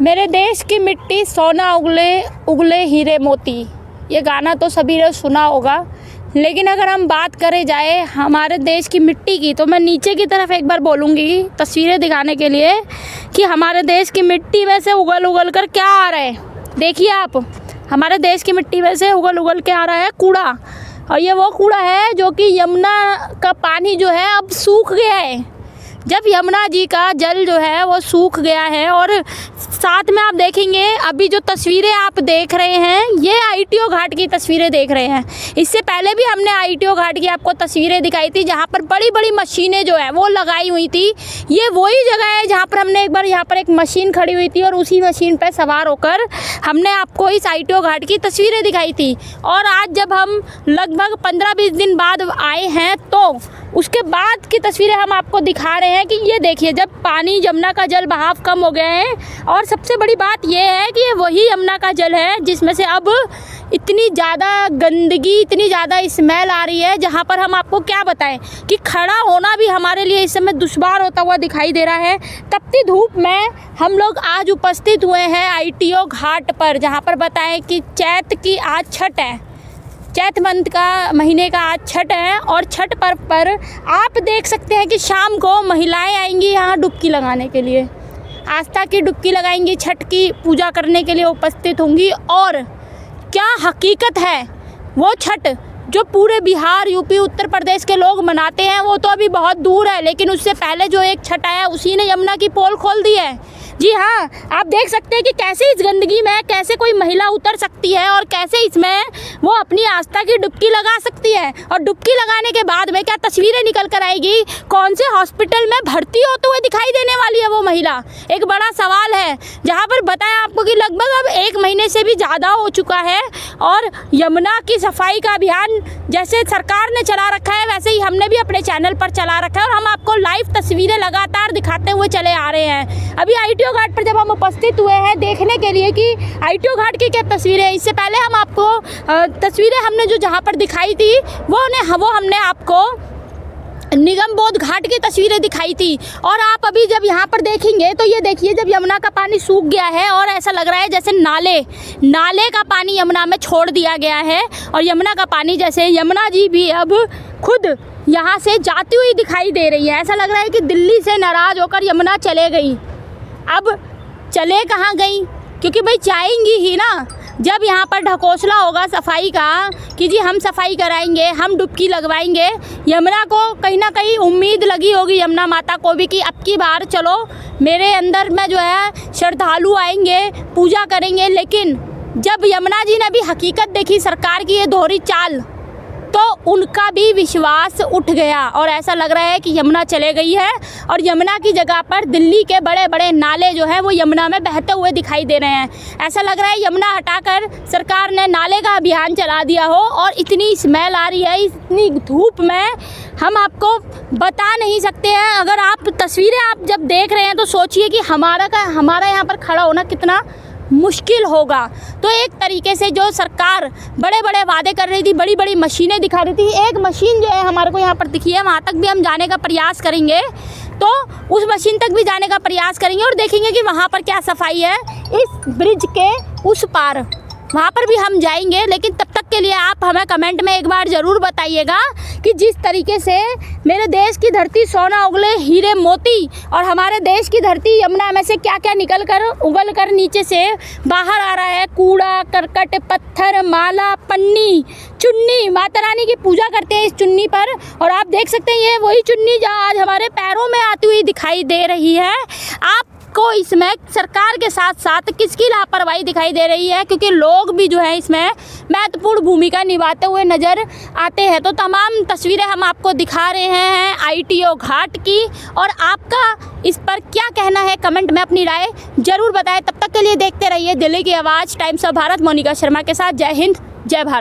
मेरे देश की मिट्टी सोना उगले उगले हीरे मोती, ये गाना तो सभी ने सुना होगा। लेकिन अगर हम बात करें जाए हमारे देश की मिट्टी की, तो मैं नीचे की तरफ एक बार बोलूँगी तस्वीरें दिखाने के लिए कि हमारे देश की मिट्टी में से उगल उगल कर क्या आ रहा है। देखिए आप, हमारे देश की मिट्टी में से उगल उगल के आ रहा है कूड़ा, और ये वो कूड़ा है जो कि यमुना का पानी जो है अब सूख गया है। जब यमुना जी का जल जो है वो सूख गया है, और साथ में आप देखेंगे अभी जो तस्वीरें आप देख रहे हैं ये आईटीओ घाट की तस्वीरें देख रहे हैं। इससे पहले भी हमने आईटीओ घाट की आपको तस्वीरें दिखाई थी जहाँ पर बड़ी बड़ी मशीनें जो है वो लगाई हुई थी। ये वही जगह है जहाँ पर हमने एक बार यहाँ पर एक मशीन खड़ी हुई थी और उसी मशीन पर सवार होकर हमने आपको इस आईटीओ घाट की तस्वीरें दिखाई थी। और आज जब हम लगभग 15-20 दिन बाद आए हैं तो उसके बाद की तस्वीरें हम आपको दिखा रहे हैं कि ये देखिए, जब पानी यमुना का जल बहाव कम हो गया है, और सबसे बड़ी बात ये है कि ये वही यमुना का जल है जिसमें से अब इतनी ज़्यादा गंदगी, इतनी ज़्यादा स्मेल आ रही है, जहाँ पर हम आपको क्या बताएं कि खड़ा होना भी हमारे लिए इस समय दुश्वार होता हुआ दिखाई दे रहा है। तपती धूप में हम लोग आज उपस्थित हुए हैं आईटीओ घाट पर, जहाँ पर बताएं कि चैत की आज छठ है, चैत मंथ का महीने का आज छठ है। और छठ पर्व पर आप देख सकते हैं कि शाम को महिलाएं आएंगी यहाँ डुबकी लगाने के लिए, आस्था की डुबकी लगाएंगी, छठ की पूजा करने के लिए उपस्थित होंगी। और क्या हकीकत है, वो छठ जो पूरे बिहार, यूपी, उत्तर प्रदेश के लोग मनाते हैं वो तो अभी बहुत दूर है, लेकिन उससे पहले जो एक छठ आया उसी ने यमुना की पोल खोल दी है। जी हाँ, आप देख सकते हैं कि कैसे इस गंदगी में कैसे कोई महिला उतर सकती है और कैसे इसमें वो अपनी आस्था की डुबकी लगा सकती है। और डुबकी लगाने के बाद में क्या तस्वीरें निकल कर आएगी, कौन से हॉस्पिटल में भर्ती होते हुए दिखाई देने वाली है वो महिला, एक बड़ा सवाल है। जहाँ पर बताया आपको कि लगभग अब 1 महीने से भी ज़्यादा हो चुका है और यमुना की सफाई का अभियान जैसे सरकार ने चला रखा है वैसे ही हमने भी अपने चैनल पर चला रखा है, और हम आपको लाइव तस्वीरें लगातार दिखाते हुए चले आ रहे हैं। अभी आईटीओ घाट पर जब हम उपस्थित हुए हैं देखने के लिए कि आईटीओ घाट की क्या तस्वीरें हैं, इससे पहले हम आपको तस्वीरें हमने जो जहाँ पर दिखाई थी वो हमने आपको निगम बोध घाट की तस्वीरें दिखाई थी। और आप अभी जब यहाँ पर देखेंगे तो ये देखिए, जब यमुना का पानी सूख गया है और ऐसा लग रहा है जैसे नाले का पानी यमुना में छोड़ दिया गया है, और यमुना का पानी जैसे यमुना जी भी अब खुद यहाँ से जाती हुई दिखाई दे रही है। ऐसा लग रहा है कि दिल्ली से नाराज होकर यमुना चले गई। अब चले कहाँ गई, क्योंकि भाई जाएंगी ही ना। जब यहाँ पर ढकोसला होगा सफाई का कि जी हम सफाई कराएंगे, हम डुबकी लगवाएंगे, यमुना को कहीं ना कहीं उम्मीद लगी होगी, यमुना माता को भी, कि अब की बार चलो मेरे अंदर में जो है श्रद्धालु आएंगे, पूजा करेंगे। लेकिन जब यमुना जी ने भी हकीकत देखी सरकार की ये दोहरी चाल, तो उनका भी विश्वास उठ गया और ऐसा लग रहा है कि यमुना चले गई है और यमुना की जगह पर दिल्ली के बड़े बड़े नाले जो हैं वो यमुना में बहते हुए दिखाई दे रहे हैं। ऐसा लग रहा है यमुना हटाकर सरकार ने नाले का अभियान चला दिया हो। और इतनी स्मेल आ रही है इतनी धूप में, हम आपको बता नहीं सकते हैं। अगर आप तस्वीरें आप जब देख रहे हैं तो सोचिए कि हमारा यहाँ पर खड़ा होना कितना मुश्किल होगा। तो एक तरीके से जो सरकार बड़े बड़े वादे कर रही थी, बड़ी बड़ी मशीनें दिखा रही थी, एक मशीन जो है हमारे को यहाँ पर दिखी है, वहाँ तक भी हम जाने का प्रयास करेंगे, तो उस मशीन तक भी जाने का प्रयास करेंगे और देखेंगे कि वहाँ पर क्या सफाई है। इस ब्रिज के उस पार वहाँ पर भी हम जाएंगे। लेकिन तब तक के लिए आप हमें कमेंट में एक बार ज़रूर बताइएगा कि जिस तरीके से मेरे देश की धरती सोना उगले हीरे मोती, और हमारे देश की धरती यमुना में से क्या क्या उगल कर नीचे से बाहर आ रहा है, कूड़ा करकट, पत्थर, माला, पन्नी, चुन्नी, माता रानी की पूजा करते हैं इस चुन्नी पर। और आप देख सकते हैं ये वही चुन्नी जो आज हमारे पैरों में आती हुई दिखाई दे रही है। आपको इसमें सरकार के साथ साथ किसकी लापरवाही दिखाई दे रही है, क्योंकि लोग भी जो है इसमें महत्वपूर्ण भूमिका निभाते हुए नज़र आते हैं। तो तमाम तस्वीरें हम आपको दिखा रहे हैं आईटीओ घाट की, और आपका इस पर क्या कहना है कमेंट में अपनी राय ज़रूर बताएं। तब तक के लिए देखते रहिए दिल्ली की आवाज़, टाइम्स ऑफ भारत, मोनिका शर्मा के साथ। जय हिंद, जय भारत।